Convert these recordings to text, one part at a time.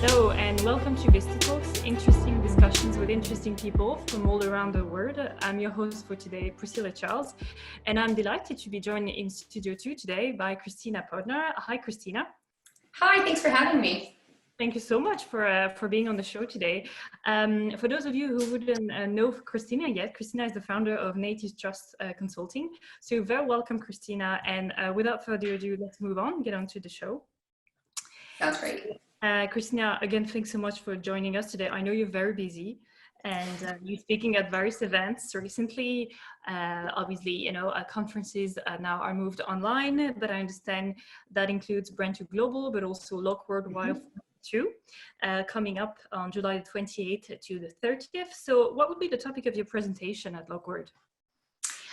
Hello and welcome to VistaTalks, interesting discussions with interesting people from all around the world. I'm your host for today, Priscillia Charles, and I'm delighted to be joined in Studio 2 today by Kristina Podnar. Hi, Kristina. Hi, thanks for having me. Thank you so much for being on the show today. For those of you who wouldn't know Kristina yet, Kristina is the founder of Native Trust Consulting. So you're very welcome, Kristina. And without further ado, let's move on, get on to the show. Sounds great. Kristina, again, thanks so much for joining us today. I know you're very busy and you're speaking at various events recently. Obviously, you know, conferences now are moved online, but I understand that includes Brand2 Global, but also Lock Worldwide too, coming up on July the 28th to the 30th. So what would be the topic of your presentation at Lockworld?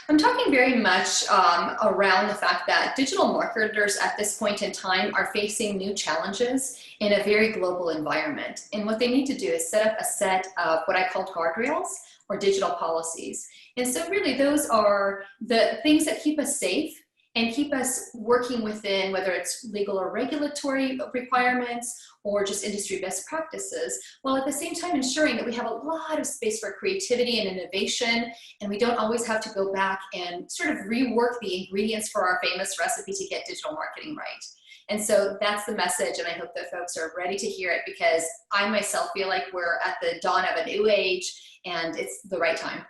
I'm talking very much around the fact that digital marketers at this point in time are facing new challenges in a very global environment. And what they need to do is set up a set of what I call guardrails or digital policies. And so really those are the things that keep us safe and keep us working within, whether it's legal or regulatory requirements or just industry best practices, while at the same time ensuring that we have a lot of space for creativity and innovation, and we don't always have to go back and sort of rework the ingredients for our famous recipe to get digital marketing right. And so that's the message, and I hope that folks are ready to hear it, because I myself feel like we're at the dawn of a new age and it's the right time.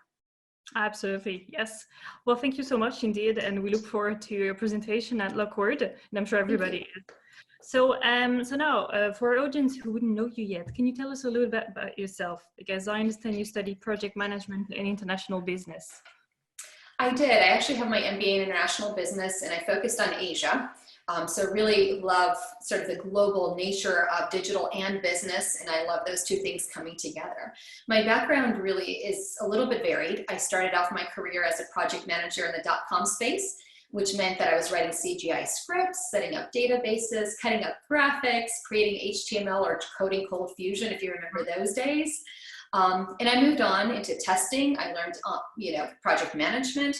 Absolutely, yes. Well, thank you so much indeed, and we look forward to your presentation at Lockworld, and I'm sure everybody is. So, so now, for our audience who wouldn't know you yet, can you tell us a little bit about yourself? Because I understand you studied project management and international business. I did. I actually have my MBA in international business, and I focused on Asia. So really love sort of the global nature of digital and business, and I love those two things coming together. My background really is a little bit varied. I started off my career as a project manager in the .com space, which meant that I was writing CGI scripts, setting up databases, cutting up graphics, creating HTML or coding Cold Fusion, if you remember those days. And I moved on into testing. I learned, project management.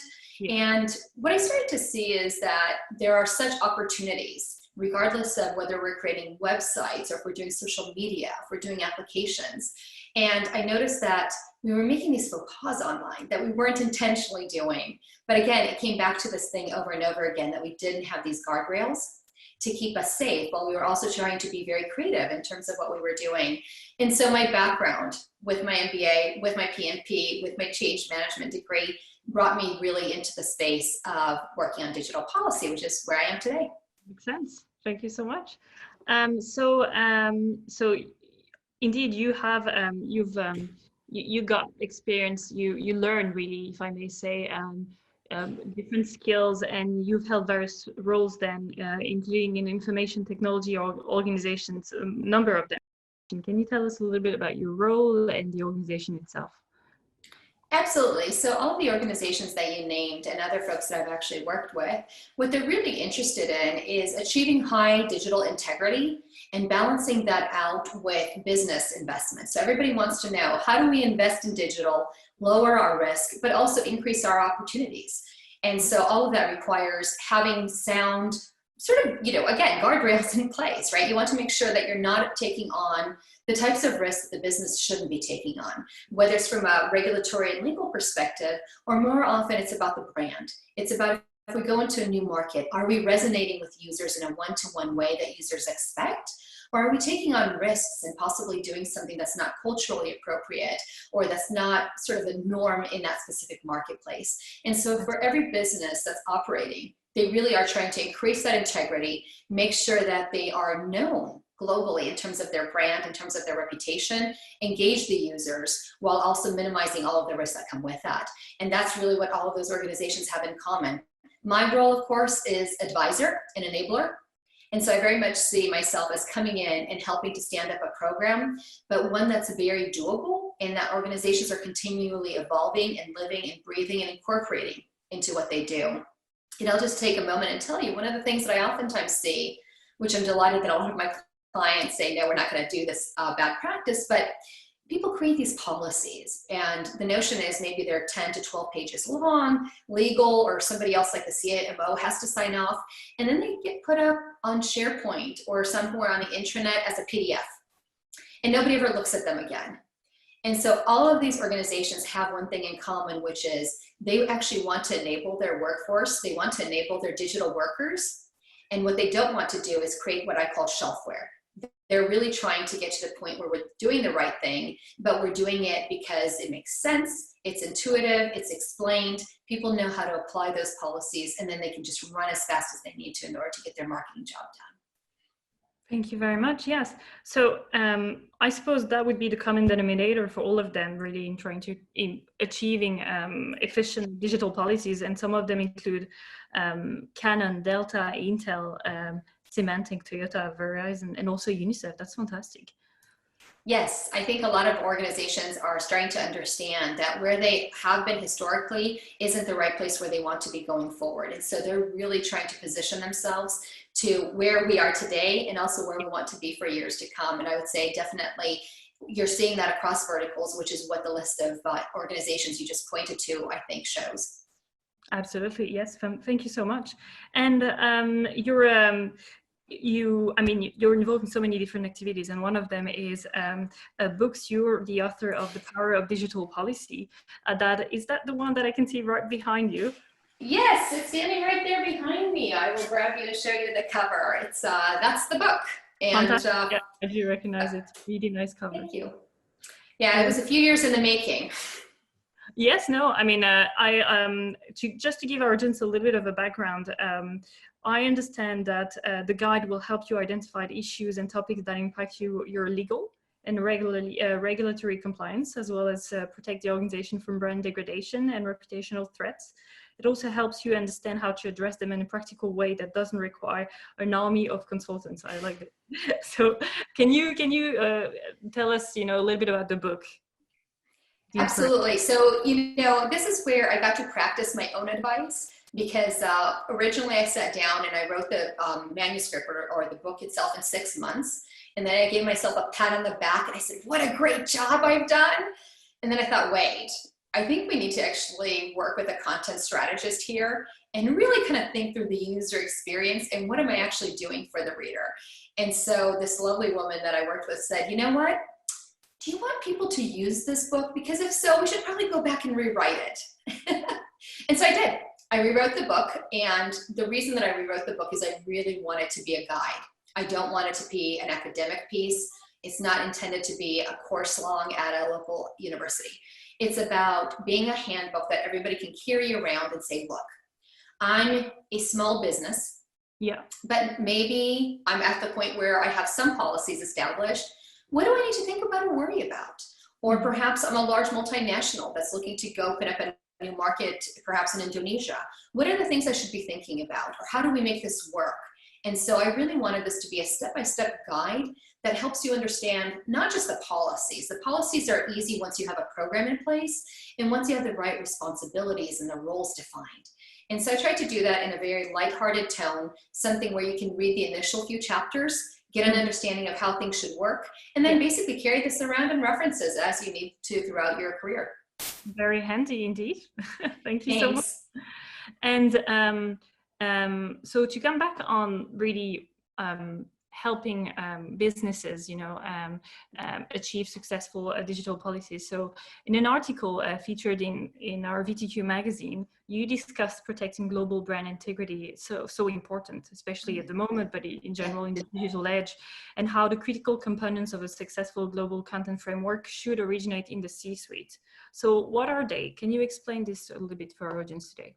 And what I started to see is that there are such opportunities, regardless of whether we're creating websites or if we're doing social media, if we're doing applications. And I noticed that we were making these faux pas online that we weren't intentionally doing. But again, it came back to this thing over and over again, that we didn't have these guardrails to keep us safe, while we were also trying to be very creative in terms of what we were doing. And so my background with my MBA, with my PMP, with my change management degree, brought me really into the space of working on digital policy, which is where I am today. Makes sense. Thank you so much. So indeed, you have you got experience. You learn, really, if I may say, different skills, and you've held various roles then, including in information technology organizations, a number of them. Can you tell us a little bit about your role and the organization itself? Absolutely. So all of the organizations that you named and other folks that I've actually worked with, what they're really interested in is achieving high digital integrity and balancing that out with business investment. So everybody wants to know, how do we invest in digital, lower our risk, but also increase our opportunities? And so all of that requires having sound, sort of, again, guardrails in place, right? You want to make sure that you're not taking on the types of risks that the business shouldn't be taking on, whether it's from a regulatory and legal perspective, or more often it's about the brand. It's about, if we go into a new market, are we resonating with users in a one-to-one way that users expect? Or are we taking on risks and possibly doing something that's not culturally appropriate, or that's not sort of the norm in that specific marketplace? And so for every business that's operating, they really are trying to increase that integrity, make sure that they are known globally in terms of their brand, in terms of their reputation, engage the users, while also minimizing all of the risks that come with that. And that's really what all of those organizations have in common. My role, of course, is advisor and enabler. And so I very much see myself as coming in and helping to stand up a program, but one that's very doable, and that organizations are continually evolving and living and breathing and incorporating into what they do. And I'll just take a moment and tell you, one of the things that I oftentimes see, which I'm delighted that a lot of my clients say, no, we're not going to do this bad practice, but people create these policies, and the notion is maybe they're 10 to 12 pages long, legal, or somebody else like the CMO has to sign off, and then they get put up on SharePoint or somewhere on the intranet as a PDF. and nobody ever looks at them again. And so all of these organizations have one thing in common, which is they actually want to enable their workforce. They want to enable their digital workers. And what they don't want to do is create what I call shelfware. They're really trying to get to the point where we're doing the right thing, but we're doing it because it makes sense, it's intuitive, it's explained, people know how to apply those policies, and then they can just run as fast as they need to in order to get their marketing job done. Thank you very much. Yes. So I suppose that would be the common denominator for all of them, really, in trying to achieving efficient digital policies. And some of them include Canon, Delta, Intel, Symantec, Toyota, Verizon, and also UNICEF. That's fantastic. Yes, I think a lot of organizations are starting to understand that where they have been historically isn't the right place where they want to be going forward. And so they're really trying to position themselves to where we are today and also where we want to be for years to come. And I would say definitely you're seeing that across verticals, which is what the list of organizations you just pointed to, I think, shows. Absolutely. Yes. Thank you so much. And you're involved in so many different activities, and one of them is books. You're the author of The Power of Digital Policy. Is that the one that I can see right behind you? Yes, it's standing right there behind me. I will grab you to show you the cover. It's that's the book. And yeah, I do recognize it. Really nice cover. Thank you. Yeah, it was a few years in the making. Yes, no, I mean, just to give our audience a little bit of a background, I understand that the guide will help you identify the issues and topics that impact your legal and regulatory compliance, as well as protect the organization from brand degradation and reputational threats. It also helps you understand how to address them in a practical way that doesn't require an army of consultants. I like it. So can you tell us, a little bit about the book? Absolutely. So, this is where I got to practice my own advice, because originally I sat down and I wrote the manuscript or the book itself in 6 months. And then I gave myself a pat on the back and I said, what a great job I've done. And then I thought, wait, I think we need to actually work with a content strategist here and really kind of think through the user experience and what am I actually doing for the reader. And so this lovely woman that I worked with said, you know what? Do you want people to use this book? Because if so, we should probably go back and rewrite it. And so I did. I rewrote the book, and the reason that I rewrote the book is I really want it to be a guide. I don't want it to be an academic piece. It's not intended to be a course long at a local university. It's about being a handbook that everybody can carry around and say, look, I'm a small business, but maybe I'm at the point where I have some policies established. What do I need to think about or worry about? Or perhaps I'm a large multinational that's looking to go open up a new market, perhaps in Indonesia. What are the things I should be thinking about? Or how do we make this work? And so I really wanted this to be a step-by-step guide that helps you understand not just the policies. The policies are easy once you have a program in place and once you have the right responsibilities and the roles defined. And so I tried to do that in a very lighthearted tone, something where you can read the initial few chapters, get an understanding of how things should work, and then basically carry this around in references as you need to throughout your career. Very handy indeed. Thank you so much. And so to come back on really helping businesses, achieve successful digital policies. So in an article featured in our VTQ magazine, you discussed protecting global brand integrity, so important, especially at the moment, but in general in the digital age, and how the critical components of a successful global content framework should originate in the C-suite. So what are they? Can you explain this a little bit for our audience today?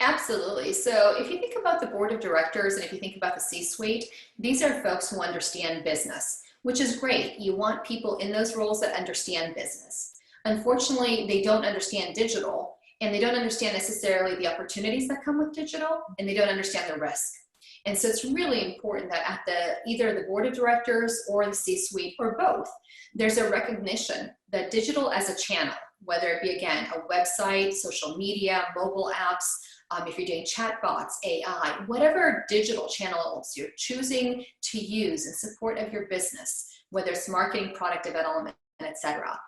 Absolutely. So if you think about the board of directors and if you think about the C-suite, these are folks who understand business, which is great. You want people in those roles that understand business. Unfortunately, they don't understand digital, and they don't understand necessarily the opportunities that come with digital, and they don't understand the risk. And so it's really important that at either the board of directors or the C-suite or both, there's a recognition that digital as a channel, whether it be, again, a website, social media, mobile apps, if you're doing chatbots, AI, whatever digital channels you're choosing to use in support of your business, whether it's marketing, product development, etc.,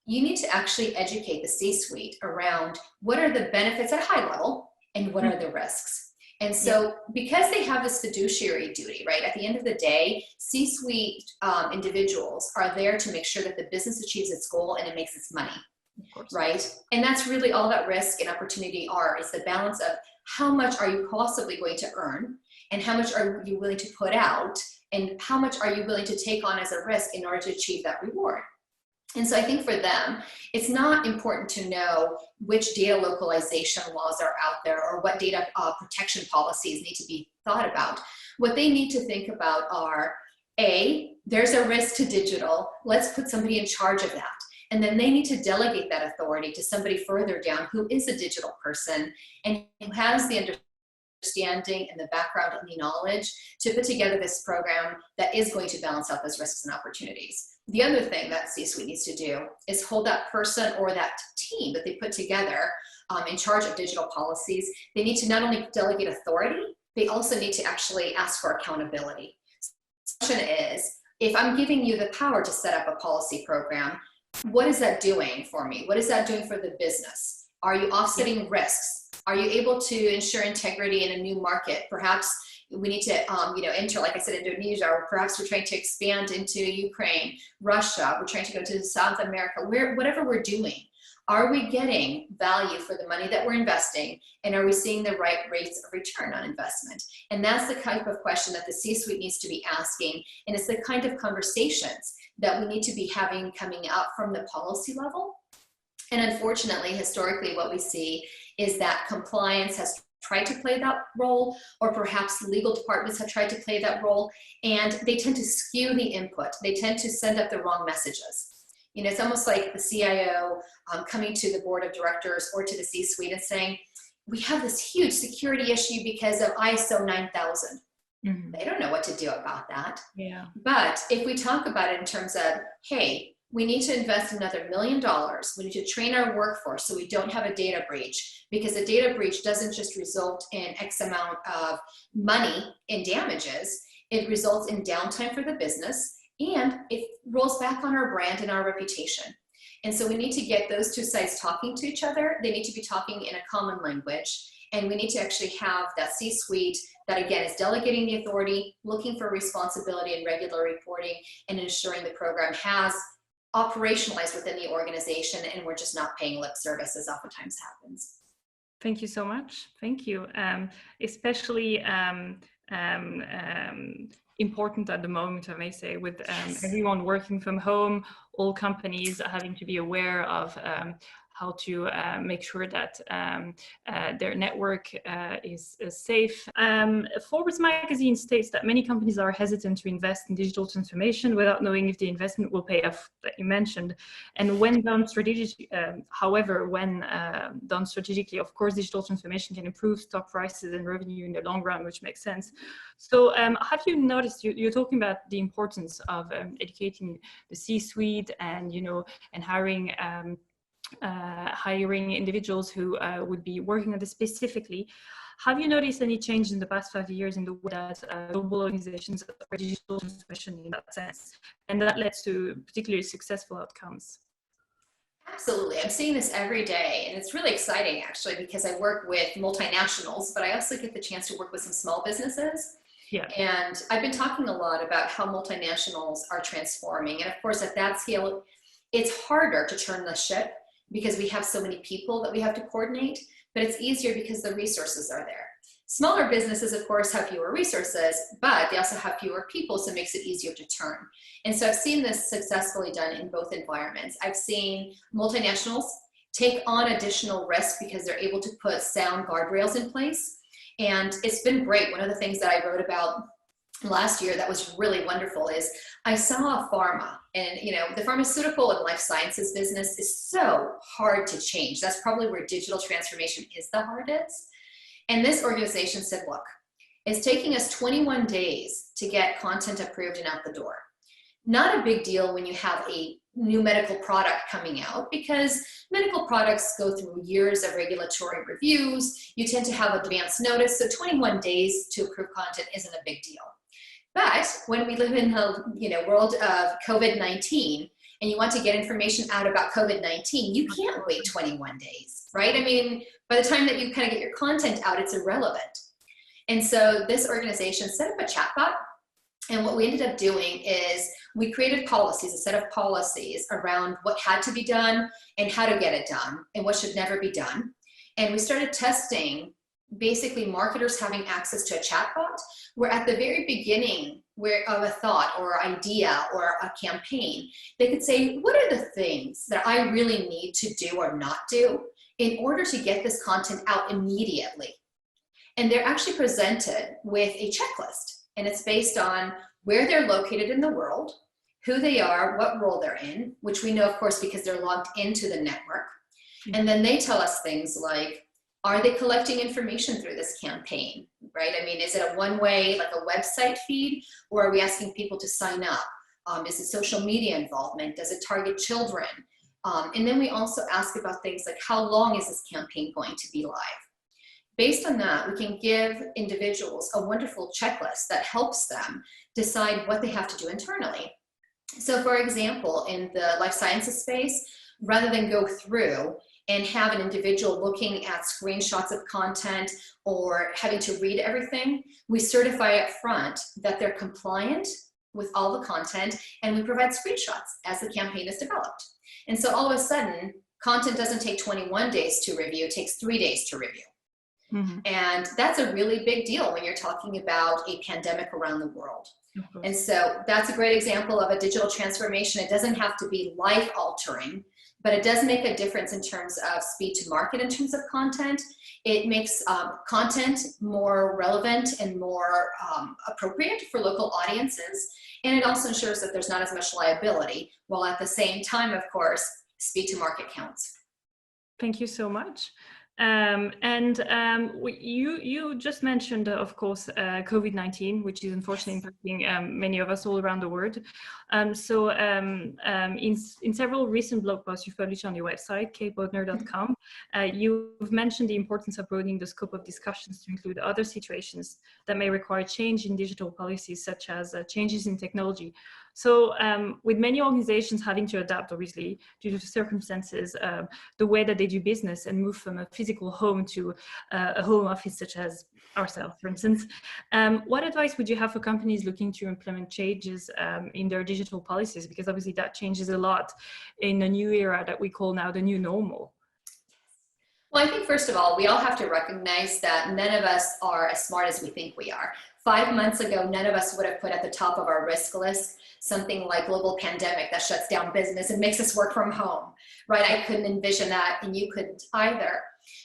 you need to actually educate the C-suite around what are the benefits at a high level and what are the risks. And so because they have this fiduciary duty, right, at the end of the day, C-suite individuals are there to make sure that the business achieves its goal and it makes its money, right? And that's really all that risk and opportunity are, is the balance of how much are you possibly going to earn and how much are you willing to put out and how much are you willing to take on as a risk in order to achieve that reward. And so I think for them, it's not important to know which data localization laws are out there or what data protection policies need to be thought about. What they need to think about are, A, there's a risk to digital, let's put somebody in charge of that. And then they need to delegate that authority to somebody further down who is a digital person and who has the understanding and the background and the knowledge to put together this program that is going to balance out those risks and opportunities. The other thing that C-suite needs to do is hold that person or that team that they put together in charge of digital policies. They need to not only delegate authority, they also need to actually ask for accountability. The question is, if I'm giving you the power to set up a policy program, what is that doing for me? What is that doing for the business? Are you offsetting risks? Are you able to ensure integrity in a new market? Perhaps we need to, enter, like I said, Indonesia, or perhaps we're trying to expand into Ukraine, Russia, we're trying to go to South America, whatever we're doing. Are we getting value for the money that we're investing? And are we seeing the right rates of return on investment? And that's the type of question that the C-suite needs to be asking. And it's the kind of conversations that we need to be having coming out from the policy level. And unfortunately, historically, what we see is that compliance has tried to play that role, or perhaps legal departments have tried to play that role, and they tend to skew the input. They tend to send up the wrong messages. You know, it's almost like the CIO coming to the board of directors or to the C-suite and saying, we have this huge security issue because of ISO 9000. Mm-hmm. They don't know what to do about that. Yeah. But if we talk about it in terms of, hey, we need to invest another $1 million. We need to train our workforce so we don't have a data breach, because a data breach doesn't just result in X amount of money in damages. It results in downtime for the business, and it rolls back on our brand and our reputation. And so we need to get those two sides talking to each other. They need to be talking in a common language. And we need to actually have that C-suite that, again, is delegating the authority, looking for responsibility and regular reporting, and ensuring the program has operationalized within the organization, and we're just not paying lip service, as oftentimes happens. Thank you so much. Thank you. Especially important at the moment, I may say, with everyone working from home, all companies having to be aware of how to make sure that their network is safe. Forbes magazine states that many companies are hesitant to invest in digital transformation without knowing if the investment will pay off, that you mentioned. And when done strategically, however, when done strategically, of course, digital transformation can improve stock prices and revenue in the long run, which makes sense. So have you noticed, you're talking about the importance of educating the C-suite and, and hiring individuals who would be working on this specifically. Have you noticed any change in the past 5 years in the way that global organizations are digital transformation in that sense, and that led to particularly successful outcomes? Absolutely. I'm seeing this every day, and it's really exciting actually, because I work with multinationals, but I also get the chance to work with some small businesses. Yeah. And I've been talking a lot about how multinationals are transforming. And of course, at that scale, it's harder to turn the ship because we have so many people that we have to coordinate, but it's easier because the resources are there. Smaller businesses, of course, have fewer resources, but they also have fewer people, so it makes it easier to turn. And so I've seen this successfully done in both environments. I've seen multinationals take on additional risk because they're able to put sound guardrails in place. And it's been great. One of the things that I wrote about last year that was really wonderful is I saw a pharma, and the pharmaceutical and life sciences business is so hard to change. That's probably where digital transformation is the hardest. And this organization said, look, it's taking us 21 days to get content approved and out the door. Not a big deal when you have a new medical product coming out, because medical products go through years of regulatory reviews. You tend to have advance notice, so 21 days to approve content isn't a big deal. But when we live in the world of COVID-19 and you want to get information out about COVID-19, you can't wait 21 days, right? I mean, by the time that you kind of get your content out, it's irrelevant. And so this organization set up a chatbot. And what we ended up doing is we created policies, a set of policies around what had to be done and how to get it done and what should never be done. And we started testing basically marketers having access to a chatbot, where at the very beginning of a thought or idea or a campaign, they could say, what are the things that I really need to do or not do in order to get this content out immediately? And they're actually presented with a checklist, and it's based on where they're located in the world, who they are, what role they're in, which we know, of course, because they're logged into the network. And then they tell us things like, are they collecting information through this campaign, right? I mean, is it a one-way, like a website feed, or are we asking people to sign up? Is it social media involvement? Does it target children? And then we also ask about things like, how long is this campaign going to be live? Based on that, we can give individuals a wonderful checklist that helps them decide what they have to do internally. So for example, in the life sciences space, rather than go through and have an individual looking at screenshots of content or having to read everything, we certify up front that they're compliant with all the content, and we provide screenshots as the campaign is developed. And so all of a sudden, content doesn't take 21 days to review, it takes 3 days to review. Mm-hmm. And that's a really big deal when you're talking about a pandemic around the world. And so that's a great example of a digital transformation. It doesn't have to be life altering, but it does make a difference in terms of speed to market in terms of content. It makes content more relevant and more appropriate for local audiences. And it also ensures that there's not as much liability, while at the same time, of course, speed to market counts. Thank you so much. You just mentioned, of course, COVID-19, which is unfortunately impacting many of us all around the world. In several recent blog posts you've published on your website, kpodnar.com, you've mentioned the importance of broadening the scope of discussions to include other situations that may require change in digital policies, such as changes in technology. So with many organizations having to adapt, obviously, due to circumstances, the way that they do business and move from a physical home to a home office, such as ourselves, for instance, what advice would you have for companies looking to implement changes in their digital policies? Because obviously that changes a lot in a new era that we call now the new normal. Well, I think first of all, we all have to recognize that none of us are as smart as we think we are. 5 months ago, none of us would have put at the top of our risk list something like global pandemic that shuts down business and makes us work from home, right? I couldn't envision that, and you couldn't either.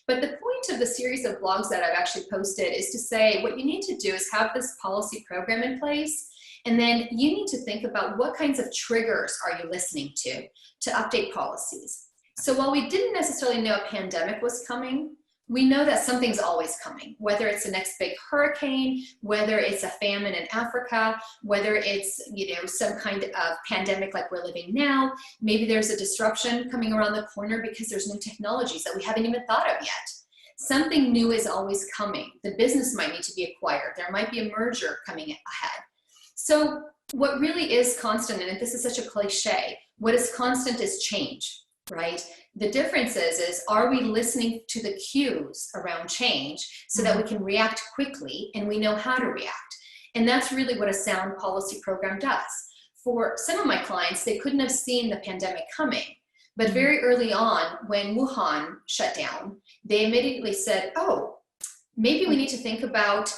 But the point of the series of blogs that I've actually posted is to say what you need to do is have this policy program in place, and then you need to think about what kinds of triggers are you listening to update policies. So while we didn't necessarily know a pandemic was coming, we know that something's always coming, whether it's the next big hurricane, whether it's a famine in Africa, whether it's, some kind of pandemic like we're living now. Maybe there's a disruption coming around the corner because there's new technologies that we haven't even thought of yet. Something new is always coming. The business might need to be acquired. There might be a merger coming ahead. So what really is constant, and this is such a cliche, what is constant is change, right? The difference is are we listening to the cues around change so that we can react quickly and we know how to react? And that's really what a sound policy program does. For some of my clients, they couldn't have seen the pandemic coming, but very early on when Wuhan shut down, they immediately said, oh, maybe we need to think about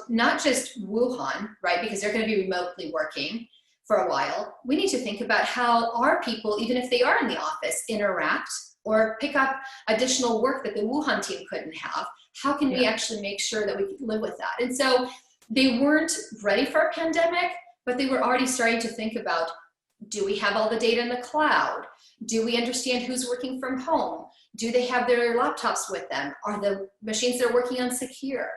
not just Wuhan, right? Because they're going to be remotely working for a while. We need to think about how our people, even if they are in the office, interact or pick up additional work that the Wuhan team couldn't have. How can we actually make sure that we can live with that? And so they weren't ready for a pandemic, but they were already starting to think about, do we have all the data in the cloud? Do we understand who's working from home? Do they have their laptops with them? Are the machines they're working on secure?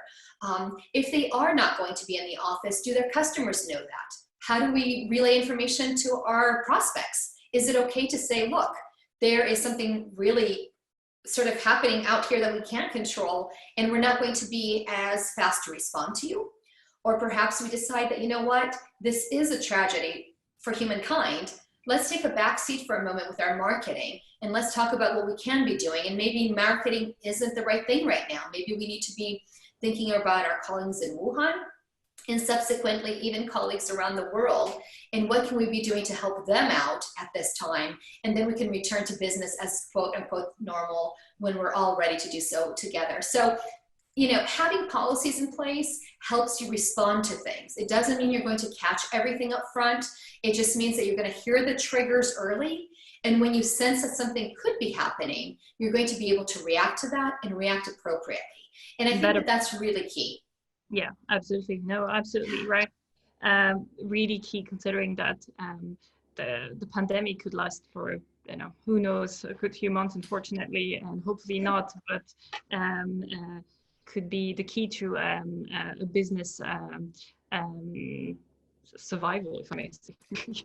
If they are not going to be in the office, do their customers know that? How do we relay information to our prospects? Is it okay to say, look, there is something really sort of happening out here that we can't control, and we're not going to be as fast to respond to you? Or perhaps we decide that, you know what, this is a tragedy for humankind. Let's take a backseat for a moment with our marketing, and let's talk about what we can be doing. And maybe marketing isn't the right thing right now. Maybe we need to be thinking about our colleagues in Wuhan, and subsequently even colleagues around the world, and what can we be doing to help them out at this time, and then we can return to business as quote unquote normal when we're all ready to do so together. So, you know, having policies in place helps you respond to things. It doesn't mean you're going to catch everything up front. It just means that you're going to hear the triggers early, and when you sense that something could be happening, you're going to be able to react to that and react appropriately. And I think that that's really key. Yeah, absolutely. No, absolutely right. Really key, considering that the pandemic could last for, you know, who knows, a good few months, unfortunately, and hopefully not, but could be the key to a business survival, if I may say.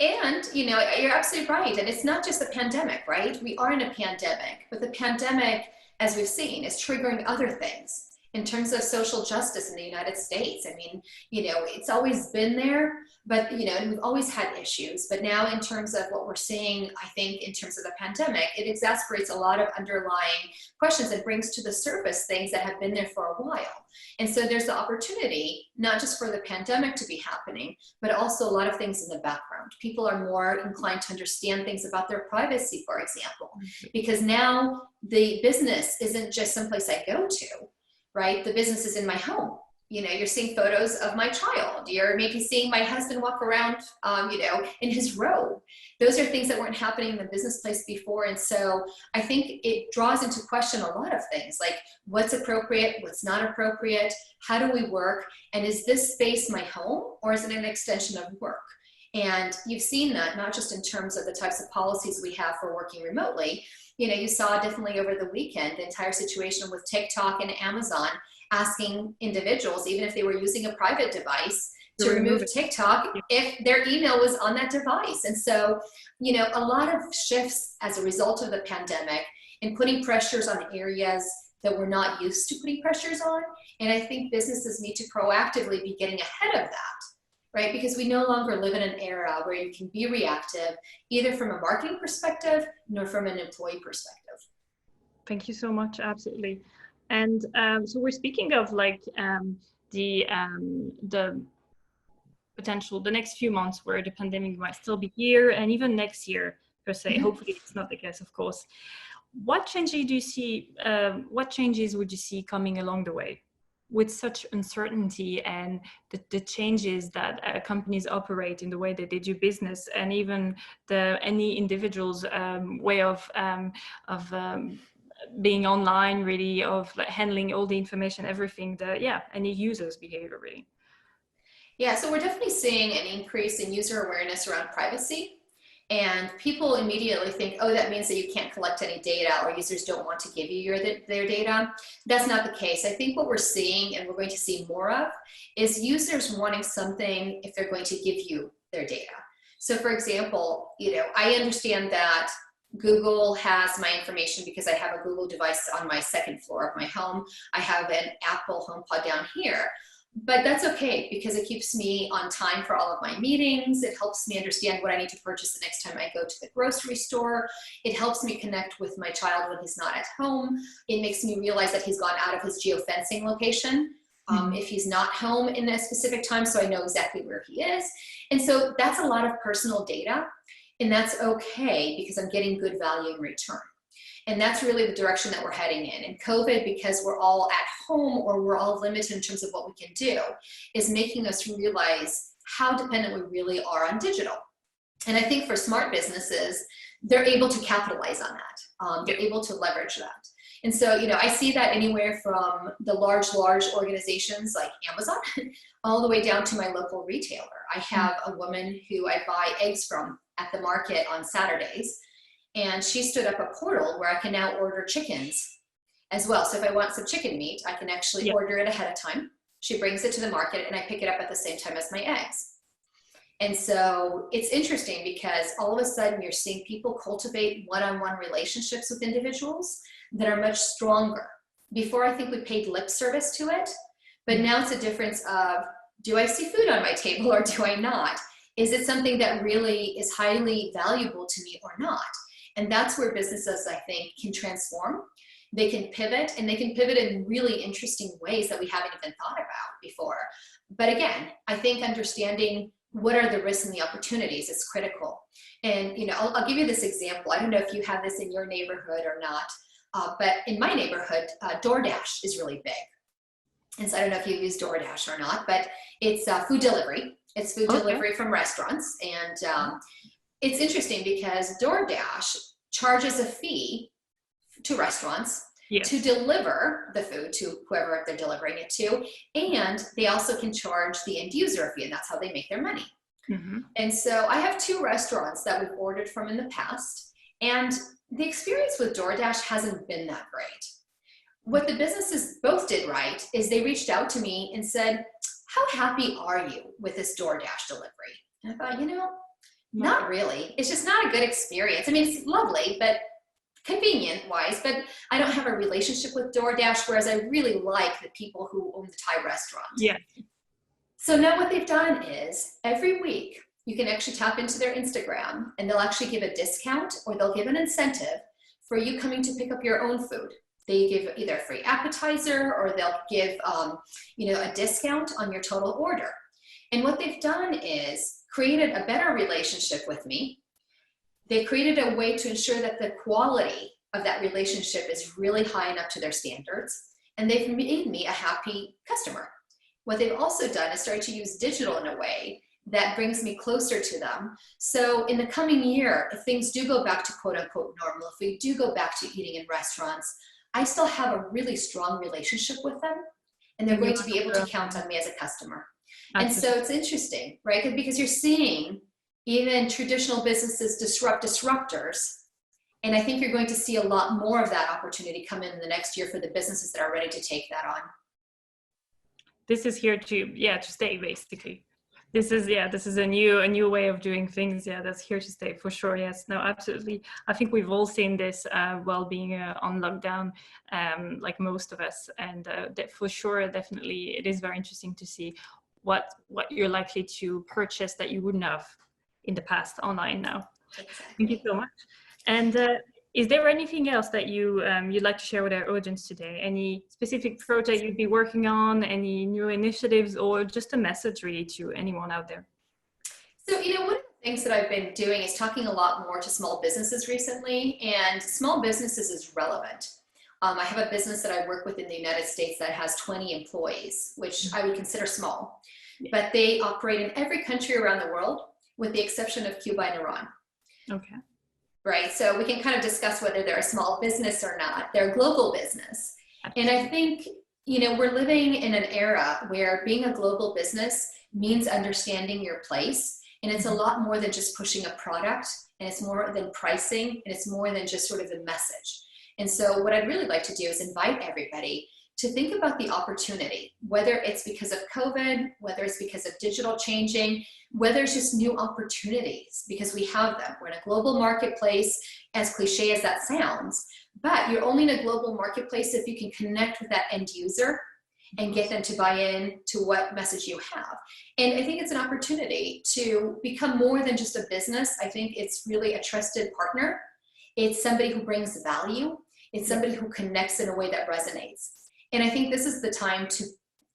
And, you know, you're absolutely right. And it's not just the pandemic, right? We are in a pandemic, but the pandemic, as we've seen, is triggering other things in terms of social justice in the United States. I mean, you know, it's always been there, but, you know, and we've always had issues. But now in terms of what we're seeing, I think in terms of the pandemic, it exacerbates a lot of underlying questions and brings to the surface things that have been there for a while. And so there's the opportunity, not just for the pandemic to be happening, but also a lot of things in the background. People are more inclined to understand things about their privacy, for example, because now the business isn't just someplace I go to, right? The business is in my home. You know, you're seeing photos of my child. You're maybe seeing my husband walk around, you know, in his robe. Those are things that weren't happening in the business place before. And so I think it draws into question a lot of things, like what's appropriate, what's not appropriate, how do we work, and is this space my home or is it an extension of work? And you've seen that not just in terms of the types of policies we have for working remotely. You know, you saw definitely over the weekend, the entire situation with TikTok and Amazon asking individuals, even if they were using a private device, to remove TikTok if their email was on that device. And so, you know, a lot of shifts as a result of the pandemic and putting pressures on areas that we're not used to putting pressures on. And I think businesses need to proactively be getting ahead of that, right? Because we no longer live in an era where you can be reactive, either from a marketing perspective, nor from an employee perspective. Thank you so much. Absolutely. And so we're speaking of like the potential, the next few months where the pandemic might still be here, and even next year per se. Hopefully it's not the case, of course. What changes do you see? What changes would you see coming along the way with such uncertainty and the changes that companies operate in the way that they do business, and even any individual's way of being online, really, of like handling all the information, everything that, any user's behavior, really? Yeah, so we're definitely seeing an increase in user awareness around privacy. And people immediately think, oh, that means that you can't collect any data, or users don't want to give you their data. That's not the case. I think what we're seeing, and we're going to see more of, is users wanting something if they're going to give you their data. So for example, you know, I understand that Google has my information because I have a Google device on my second floor of my home. I have an Apple HomePod down here. But that's okay, because it keeps me on time for all of my meetings. It helps me understand what I need to purchase the next time I go to the grocery store. It helps me connect with my child when he's not at home. It makes me realize that he's gone out of his geofencing location if he's not home in a specific time, so I know exactly where he is. And so that's a lot of personal data, and that's okay because I'm getting good value in return. And that's really the direction that we're heading in. And COVID, because we're all at home or we're all limited in terms of what we can do, is making us realize how dependent we really are on digital. And I think for smart businesses, they're able to capitalize on that. They're able to leverage that. And so, you know, I see that anywhere from the large organizations like Amazon all the way down to my local retailer. I have a woman who I buy eggs from at the market on Saturdays. And she stood up a portal where I can now order chickens as well. So if I want some chicken meat, I can actually order it ahead of time. She brings it to the market and I pick it up at the same time as my eggs. And so it's interesting because all of a sudden you're seeing people cultivate one-on-one relationships with individuals that are much stronger. Before, I think we paid lip service to it, but now it's a difference of, do I see food on my table or do I not? Is it something that really is highly valuable to me or not? And that's where businesses, I think, can transform, They can pivot, and they can pivot in really interesting ways that we haven't even thought about before. But again, I think understanding what are the risks and the opportunities is critical. And, you know, I'll give you this example. I don't know if you have this in your neighborhood or not, but in my neighborhood, DoorDash is really big. And so I don't know if you use DoorDash or not, but it's food delivery. It's food delivery from restaurants. And it's interesting because DoorDash charges a fee to restaurants to deliver the food to whoever they're delivering it to. And they also can charge the end user a fee, and that's how they make their money. And so I have 2 restaurants that we've ordered from in the past, and the experience with DoorDash hasn't been that great. What the businesses both did right is they reached out to me and said, how happy are you with this DoorDash delivery? And I thought, you know, not really. It's just not a good experience. I mean, it's lovely, but convenient wise, but I don't have a relationship with DoorDash, whereas I really like the people who own the Thai restaurant. Yeah. So now what they've done is every week you can actually tap into their Instagram, and they'll actually give a discount, or they'll give an incentive for you coming to pick up your own food. They give either a free appetizer, or they'll give you know, a discount on your total order. And what they've done is created a better relationship with me. They created a way to ensure that the quality of that relationship is really high enough to their standards, and they've made me a happy customer. What they've also done is start to use digital in a way that brings me closer to them. So in the coming year, if things do go back to quote unquote normal, if we do go back to eating in restaurants, I still have a really strong relationship with them, and they're going to be able to count on me as a customer. And so it's interesting, right? Because you're seeing even traditional businesses disrupt disruptors. And I think you're going to see a lot more of that opportunity come in the next year for the businesses that are ready to take that on. This is here to stay, basically. This is a new way of doing things. Yeah, that's here to stay for sure. Yes, no, absolutely. I think we've all seen this while being on lockdown, like most of us, and that for sure, definitely, it is very interesting to see what you're likely to purchase that you wouldn't have in the past online now. Exactly. Thank you so much. And is there anything else that you'd like to share with our audience today? Any specific project you'd be working on, any new initiatives, or just a message really to anyone out there? So, you know, one of the things that I've been doing is talking a lot more to small businesses recently, and small businesses is relevant. I have a business that I work with in the United States that has 20 employees, which I would consider small, but they operate in every country around the world, with the exception of Cuba and Iran. Okay. Right, so we can kind of discuss whether they're a small business or not. They're a global business. And I think, you know, we're living in an era where being a global business means understanding your place. And it's a lot more than just pushing a product, and it's more than pricing, and it's more than just sort of the message. And so what I'd really like to do is invite everybody to think about the opportunity, whether it's because of COVID, whether it's because of digital changing, whether it's just new opportunities, because we have them. We're in a global marketplace, as cliche as that sounds, but you're only in a global marketplace if you can connect with that end user and get them to buy in to what message you have. And I think it's an opportunity to become more than just a business. I think it's really a trusted partner. It's somebody who brings value. It's somebody who connects in a way that resonates. And I think this is the time to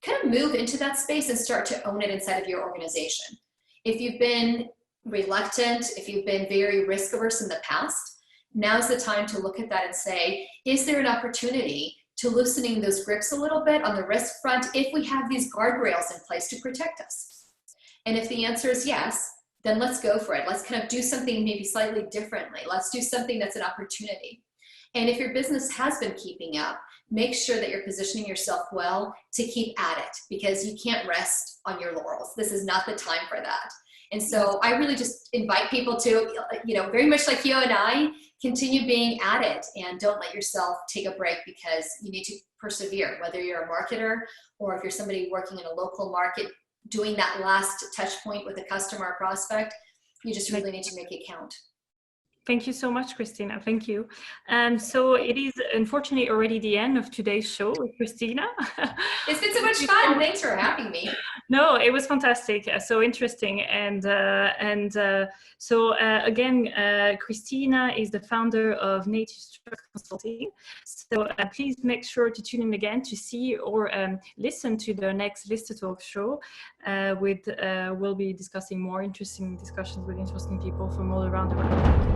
kind of move into that space and start to own it inside of your organization. If you've been reluctant, if you've been very risk averse in the past, now's the time to look at that and say, is there an opportunity to loosening those grips a little bit on the risk front if we have these guardrails in place to protect us? And if the answer is yes, then let's go for it. Let's kind of do something maybe slightly differently. Let's do something that's an opportunity. And if your business has been keeping up, make sure that you're positioning yourself well to keep at it, because you can't rest on your laurels. This is not the time for that. And so I really just invite people to, you know, very much like you and I, continue being at it, and don't let yourself take a break, because you need to persevere, whether you're a marketer or if you're somebody working in a local market, doing that last touch point with a customer or prospect, you just really need to make it count. Thank you so much, Kristina. Thank you. So it is unfortunately already the end of today's show with Kristina. It's been so much fun. Thanks for having me. No, it was fantastic. So interesting. So again, Kristina is the founder of Native Structure Consulting. So please make sure to tune in again to see or listen to the next VistaTalks show. We'll be discussing more interesting discussions with interesting people from all around the world.